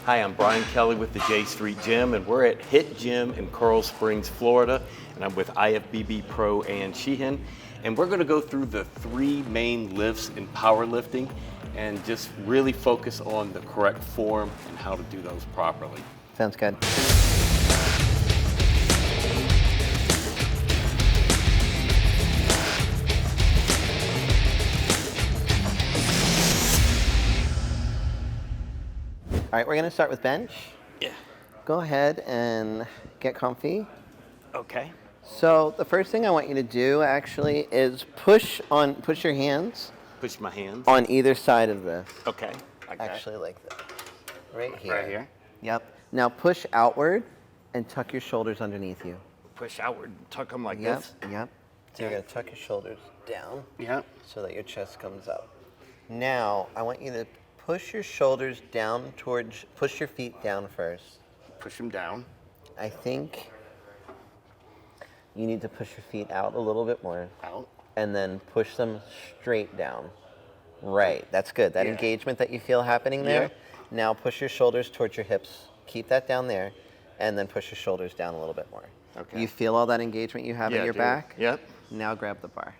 Hi, I'm Brian Kelly with the J Street Gym, and we're at HIT Gym in Coral Springs, Florida, and I'm with IFBB Pro Anne Sheehan, and we're going to go through the 3 main lifts in powerlifting and just really focus on the correct form and how to do those properly. Sounds good. All right, we're gonna start with bench. Yeah. Go ahead and get comfy. Okay. So the first thing I want you to do actually is push your hands Push my hands. on either side of this. Okay. Like that. Actually like this. Right here. Right here. Yep. Now push outward and tuck your shoulders underneath you. Push outward, tuck them like Yep. this. Yep. So you're gonna tuck your shoulders down. Yep. So that your chest comes up. Now I want you to push your shoulders down push your feet down first. Push them down. I think you need to push your feet out a little bit more. Out. And then push them straight down. Right, that's good. That engagement that you feel happening there. Yep. Now push your shoulders towards your hips. Keep that down there, and then push your shoulders down a little bit more. Okay. You feel all that engagement you have in your back? Yep. Now grab the bar.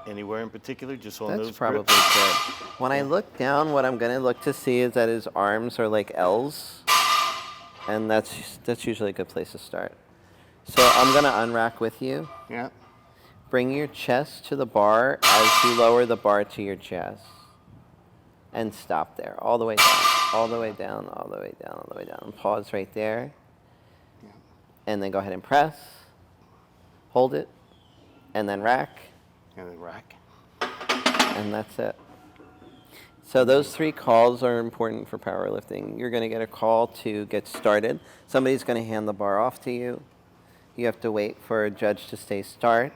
Anywhere in particular, just on That's those probably grips? good. When I look down, what I'm going to look to see is that his arms are like L's, and that's usually a good place to start. So I'm going to unrack with you. Yeah. Bring your chest to the bar as you lower the bar to your chest. And stop there, all the way down, all the way down, all the way down, all the way down. And pause right there. Yeah. And then go ahead and press. Hold it. And then rack. And then rack. And that's it. So those 3 calls are important for powerlifting. You're going to get a call to get started. Somebody's going to hand the bar off to you. You have to wait for a judge to say start.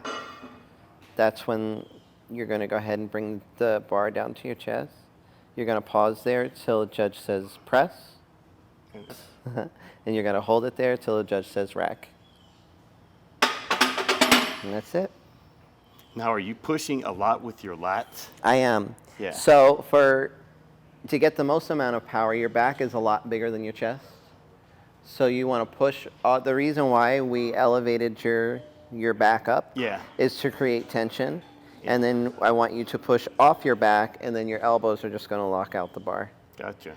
That's when you're going to go ahead and bring the bar down to your chest. You're going to pause there till the judge says press. And you're going to hold it there till the judge says rack. And that's it. Now, are you pushing a lot with your lats? I am. Yeah. So to get the most amount of power, your back is a lot bigger than your chest. So you want to push. The reason why we elevated your back up is to create tension. And then I want you to push off your back, and then your elbows are just going to lock out the bar. Gotcha.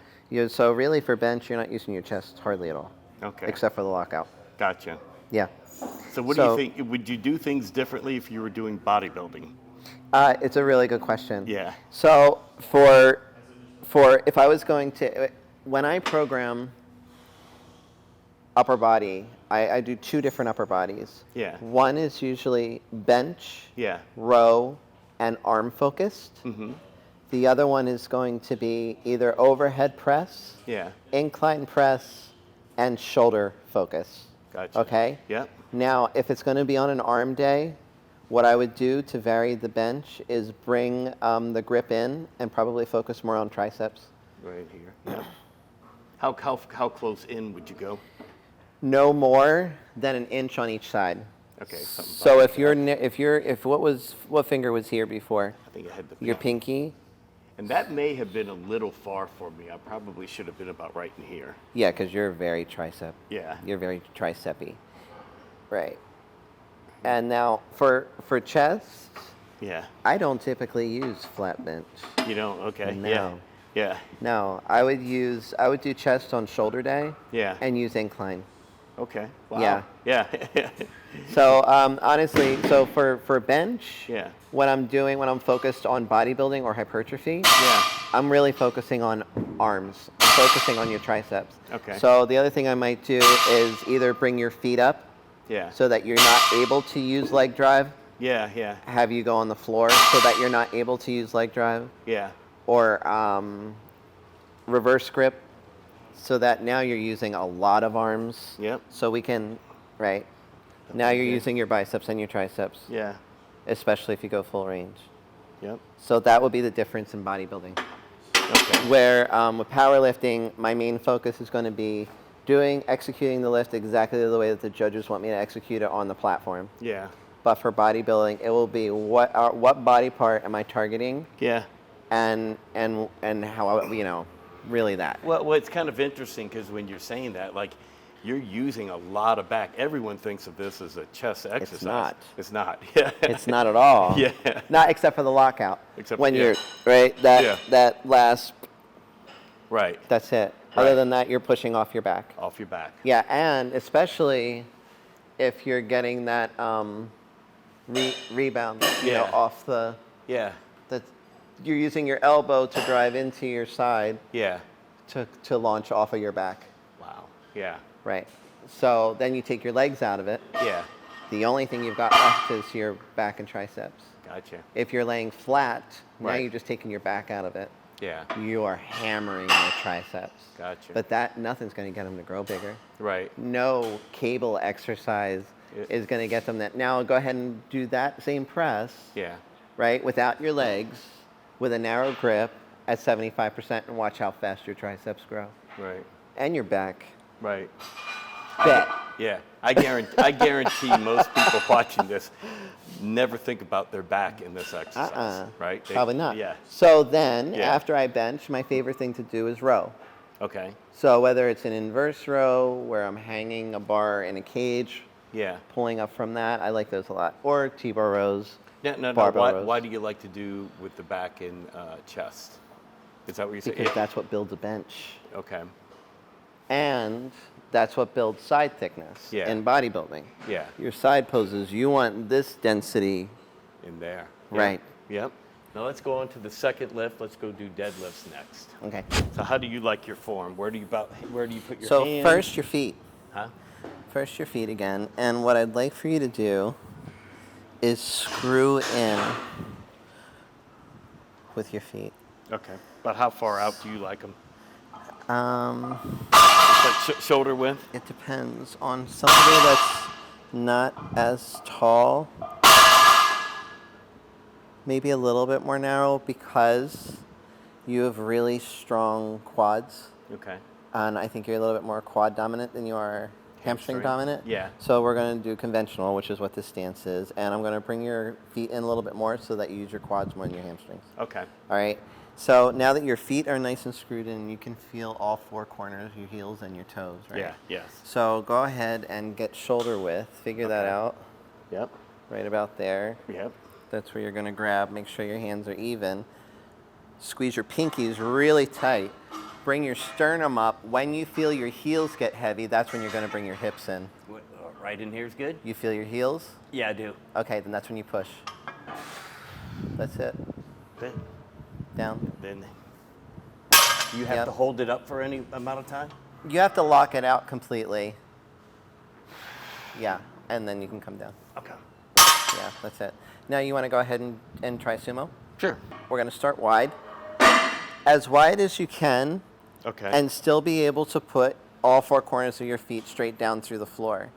So really for bench, you're not using your chest hardly at all. Okay. Except for the lockout. Gotcha. Yeah. So what do you think? Would you do things differently if you were doing bodybuilding? It's a really good question. Yeah. So for if I was going to, when I program upper body, I do 2 different upper bodies. Yeah. One is usually bench, Yeah. row, and arm focused. Mm-hmm. The other one is going to be either overhead press, Yeah. incline press, and shoulder focus. Gotcha. Okay? Yep. Now, if it's going to be on an arm day, what I would do to vary the bench is bring the grip in and probably focus more on triceps. Right here. Yeah. How close in would you go? No more than an inch on each side. Okay. So what finger was here before? I think I had the Your pinky. And that may have been a little far for me. I probably should have been about right in here. Yeah, because you're very tricep. Yeah. You're very tricepy. Right. And now for chest, Yeah. I don't typically use flat bench. You don't? Okay. No. Yeah. Yeah. No, I would do chest on shoulder day. Yeah. And use incline. Okay. Wow. Yeah. Yeah. So honestly, for bench, Yeah. when I'm focused on bodybuilding or hypertrophy, Yeah. I'm really focusing on arms. I'm focusing on your triceps. Okay. So the other thing I might do is either bring your feet up Yeah. so that you're not able to use leg drive. Yeah. Yeah. Have you go on the floor so that you're not able to use leg drive. Yeah. Or reverse grip so that now you're using a lot of arms. Yep. So we can, right? Now you're Okay. using your biceps and your triceps. Yeah. Especially if you go full range. Yep. So that would be the difference in bodybuilding. Okay. Where with powerlifting, my main focus is going to be executing the lift exactly the way that the judges want me to execute it on the platform. Yeah. But for bodybuilding, it will be what body part am I targeting? Yeah. And how, really that. Well, it's kind of interesting because when you're saying that, like, you're using a lot of back. Everyone thinks of this as a chest exercise. It's not. It's not. Yeah. It's not at all. Yeah. Not except for the lockout. Except when yeah. you're right. That last. Right. That's it. Right. Other than that, you're pushing off your back. Off your back. Yeah, and especially if you're getting that rebound, you know, off the. Yeah. That you're using your elbow to drive into your side. Yeah. To launch off of your back. Wow. Yeah. Right. So then you take your legs out of it. Yeah. The only thing you've got left is your back and triceps. Gotcha. If you're laying flat, now Right. you're just taking your back out of it. Yeah. You are hammering your triceps. Gotcha. But nothing's going to get them to grow bigger. Right. No cable exercise is going to get them that. Now go ahead and do that same press. Yeah. Right, without your legs, with a narrow grip at 75%, and watch how fast your triceps grow. Right. And your back. Right. Bet. Yeah. I guarantee most people watching this never think about their back in this exercise. Right? Probably not. Yeah. So then, Yeah. after I bench, my favorite thing to do is row. Okay. So whether it's an inverse row where I'm hanging a bar in a cage, Yeah. pulling up from that, I like those a lot. Or T-bar rows. No. Barbell rows. Why do you like to do with the back and chest? Is that what you're saying? Because that's what builds a bench. Okay. And that's what builds side thickness in bodybuilding. Yeah. Your side poses, you want this density. In there. Right. Yep. Now let's go on to the second lift. Let's go do deadlifts next. Okay. So how do you like your form? Where do you put your So hands? first your feet. Huh? First your feet again. And what I'd like for you to do is screw in with your feet. Okay. But how far out do you like them? It Like shoulder width? depends on somebody that's not as tall. Maybe a little bit more narrow because you have really strong quads. Okay. And I think you're a little bit more quad dominant than you are hamstring dominant. Yeah. So we're going to do conventional, which is what this stance is. And I'm going to bring your feet in a little bit more so that you use your quads more than your hamstrings. Okay. All right. So now that your feet are nice and screwed in, you can feel all four corners, your heels and your toes, right? Yeah. Yes. So go ahead and get shoulder width. Figure that out. Yep. Right about there. Yep. That's where you're going to grab. Make sure your hands are even. Squeeze your pinkies really tight. Bring your sternum up. When you feel your heels get heavy, that's when you're going to bring your hips in. Right in here is good? You feel your heels? Yeah, I do. Okay, then that's when you push. That's it. Then Down. you have to hold it up for any amount of time? You have to lock it out completely. Yeah, and then you can come down. Okay. Yeah, that's it. Now you want to go ahead and try sumo? Sure. We're going to start wide. As wide as you can. Okay. And still be able to put all four corners of your feet straight down through the floor.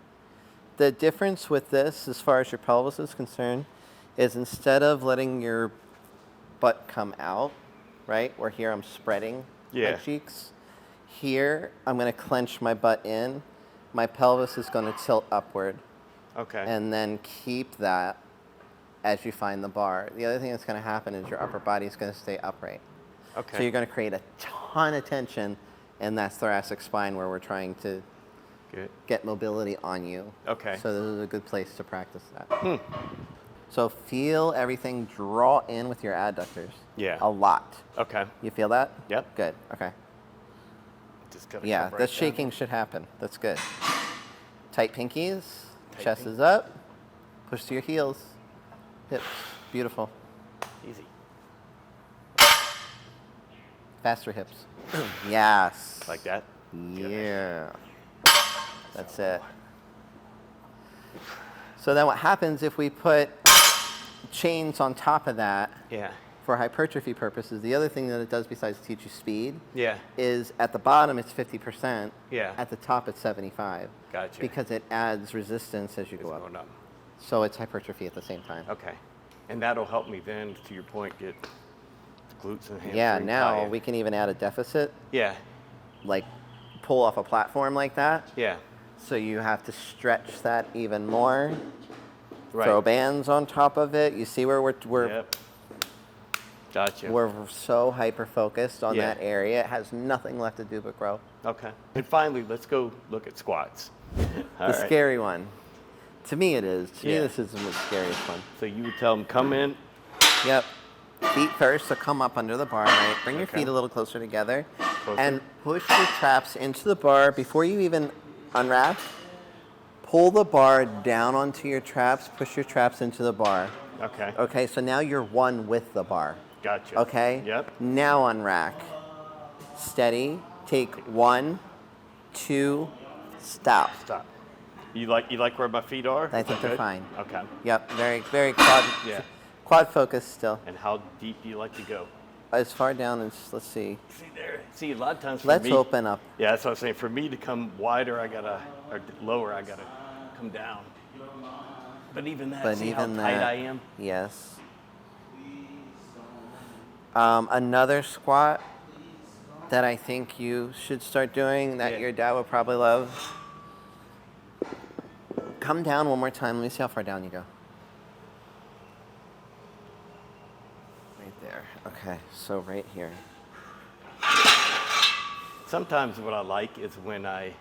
The difference with this, as far as your pelvis is concerned, is instead of letting your butt come out, right, where here I'm spreading my cheeks, here I'm going to clench my butt in. My pelvis is going to tilt upward. Okay. And then keep that as you find the bar. The other thing that's going to happen is your upper body is going to stay upright. Okay. So you're going to create a ton of tension in that thoracic spine where we're trying to get mobility on you. Okay. So this is a good place to practice that. So feel everything draw in with your adductors. Yeah. A lot. Okay. You feel that? Yep. Good. Okay. Just gotta Yeah, come right the down. shaking should happen. That's good. Tight pinkies. Chest is up. Push to your heels. Hips. Beautiful. Easy. Faster hips. Yes. Like that? Yeah. That's it. So then what happens if we put chains on top of that Yeah. for hypertrophy purposes? The other thing that it does besides teach you speed Yeah. is at the bottom it's 50%. Yeah. At the top it's 75. Gotcha. Because it adds resistance as you It's go up. going up. So it's hypertrophy at the same time. Okay. And that'll help me then, to your point, get the glutes and hamstrings. Yeah, now higher. we can even add a deficit, Yeah. like pull off a platform like that. Yeah. So you have to stretch that even more. Right. Throw bands on top of it. You see where we're Yep. Gotcha. We're so hyper-focused on Yeah. that area. It has nothing left to do but grow. Okay. And finally, let's go look at squats. All The right. scary one. To me, it is. To me, Yeah. this is the most scariest one. So you would tell them, come in. Yep. Feet first, so come up under the bar, right? Bring your Okay. feet a little closer together. Closer. And push your traps into the bar before you even unwrap. Pull the bar down onto your traps, push your traps into the bar. Okay. Okay, so now you're one with the bar. Gotcha. Okay? Yep. Now unrack. Steady. Take 1, 2, stop. Stop. You like where my feet are? I Is think that they're good? fine. Okay. Yep, very quad, Yeah. quad focused still. And how deep do you like to go? As far down as, let's see. See there. See, a lot of times for Let's me. open up. Yeah, that's what I'm saying. For me to come wider, or lower, I gotta come down. But even that, But see even how tight that, I am? yes. Another squat that I think you should start doing that Yeah. your dad would probably love. Come down one more time. Let me see how far down you go. Right there. Okay, so right here. Sometimes what I like is when I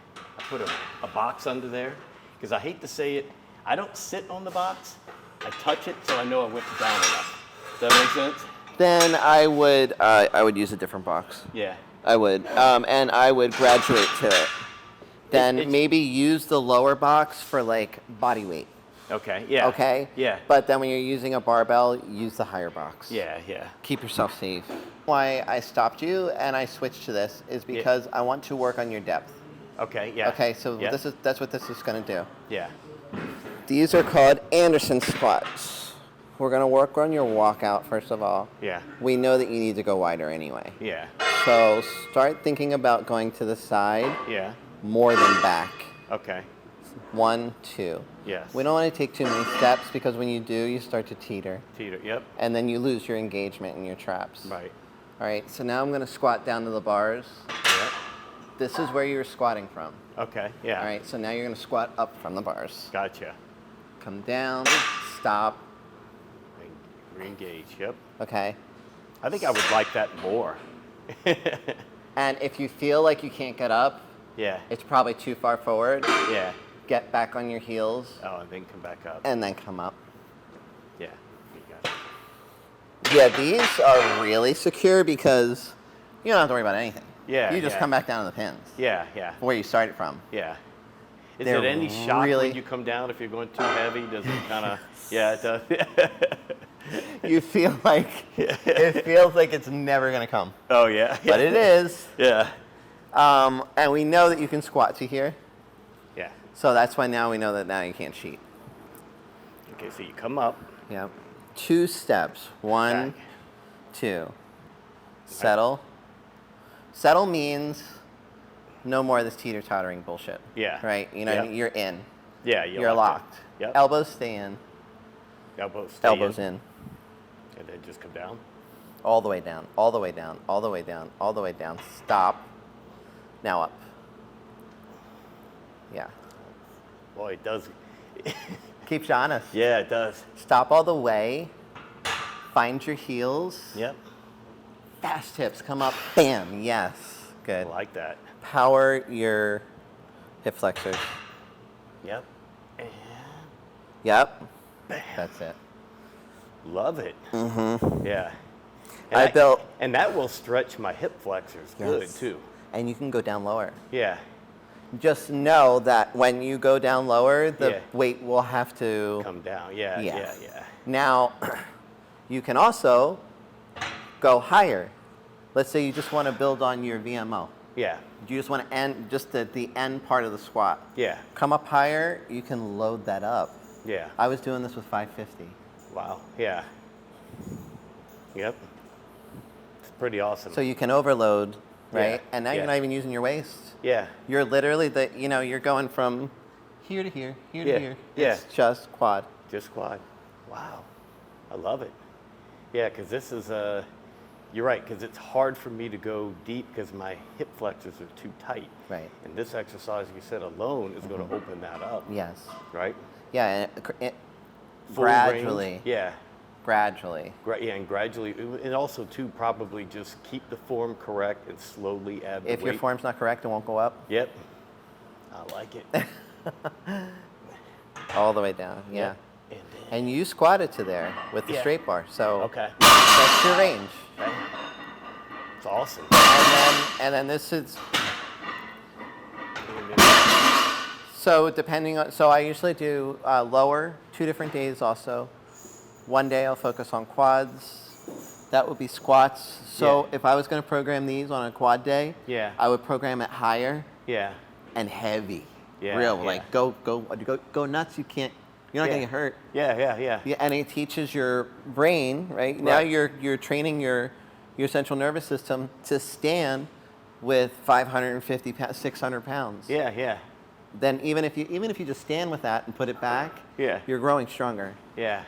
put a box under there, because I hate to say it, I don't sit on the box, I touch it so I know I went down enough. Does that make sense? Then I would use a different box. Yeah. I would, and I would graduate to it. Then It's- maybe use the lower box for like body weight. Okay. Yeah. Okay? Yeah. But then when you're using a barbell, use the higher box. Yeah. Yeah. Keep yourself safe. Why I stopped you and I switched to this is because I want to work on your depth. Okay. Yeah. Okay, so Yeah. that's what this is going to do. Yeah. These are called Anderson squats. We're going to work on your walkout first of all. Yeah. We know that you need to go wider anyway. Yeah. So start thinking about going to the side Yeah. more than back. Okay. 1, 2. Yes. We don't want to take too many steps because when you do, you start to teeter. Teeter. Yep. And then you lose your engagement in your traps. Right. All right, so now I'm going to squat down to the bars. Yep. This is where you were squatting from. Okay. Yeah. All right, so now you're going to squat up from the bars. Gotcha. Come down, stop. Re-engage. Yep. Okay. I think I would like that more. And if you feel like you can't get up, Yeah. it's probably too far forward. Yeah. Get back on your heels Oh, and then come back up. and then come up. Yeah. You got it. Yeah, these are really secure because you don't have to worry about anything. Yeah, You just yeah. come back down to the pins Yeah. Yeah. where you started from. Yeah. Is They're it any shock really- when you come down if you're going too heavy? Does it kind of? Yeah, it does. You feel like it feels like it's never gonna come, Oh yeah. but it is. Yeah. And we know that you can squat to here, Yeah. so that's why now we know that now you can't cheat. Okay, so you come up. Yep. 2 steps. 1, Back. 2. Settle. Settle means no more of this teeter-tottering bullshit. Yeah. Right? You know, Yep. you're in. Yeah, You're locked. Yep. Elbows stay in. Elbows. Stay Elbows in. And then just come down. All the way down. All the way down. All the way down. All the way down. Stop. Now up. Yeah. Boy, it does. Keeps you honest. Yeah, it does. Stop all the way. Find your heels. Yep. Fast hips. Come up. Bam. Yes. I Good. like that. Power your hip flexors. Yep. And Yep. bam. That's it. Love it. Mm-hmm. Yeah. And I built- And that will stretch my hip flexors good Yes. too. And you can go down lower. Yeah. Just know that when you go down lower, the Yeah. weight will have to. Come down. Yeah. Yeah. Yeah. Yeah. Now, you can also go higher. Let's say you just want to build on your VMO. Yeah. You just want to end just at the end part of the squat. Yeah. Come up higher, you can load that up. Yeah. I was doing this with 550. Wow. Yeah. Yep. It's pretty awesome. So you can overload, right? Yeah, And now yeah. you're not even using your waist. yeah. You're literally you're going from here to here, here Yeah, to here. yeah. It's just quad. Just quad. Wow. I love it. Yeah, because this is you're right, because it's hard for me to go deep because my hip flexors are too tight. Right. And this exercise, you said, alone is going to open that up. Yes. Right? Yeah, and Full range. gradually. Yeah. Gradually. Yeah, and gradually, and also too, probably just keep the form correct and slowly add the If weight. your form's not correct, it won't go up. Yep. I like it. All the way down, yeah. And And you squatted to there with the Yeah. straight bar, so okay. that's your range. Okay. It's awesome. And then this is, And then- so depending on, so I usually do lower 2 different days also. One day I'll focus on quads. That would be squats. So Yeah. if I was going to program these on a quad day, Yeah. I would program it higher Yeah. and heavy. Yeah, Real, yeah. like go nuts. You're not going to get hurt. Yeah. Yeah, and it teaches your brain, right? Now you're training your central nervous system to stand with 550 pounds, 600 pounds. Yeah. Then even if you just stand with that and put it back, Yeah. you're growing stronger. Yeah.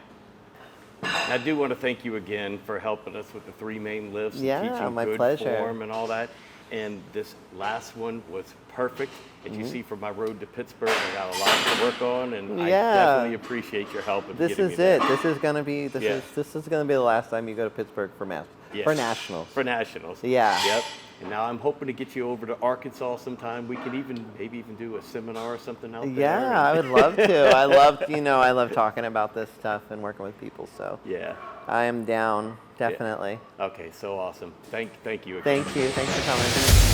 I do want to thank you again for helping us with the 3 main lifts, and Yeah, teaching my good pleasure. form and all that. And this last one was perfect. As you see from my road to Pittsburgh, I got a lot to work on, and I Yeah. definitely appreciate your help in This getting is me it. there. This is gonna be Yeah. this is gonna be the last time you go to Pittsburgh for Yes. for nationals. For nationals. Yeah. Yep. And now I'm hoping to get you over to Arkansas sometime. We can maybe even do a seminar or something out there. Yeah, I would love to. I love talking about this stuff and working with people. So Yeah. I am down, definitely. Okay, so awesome. Thank you again. Thank you. Thanks for coming.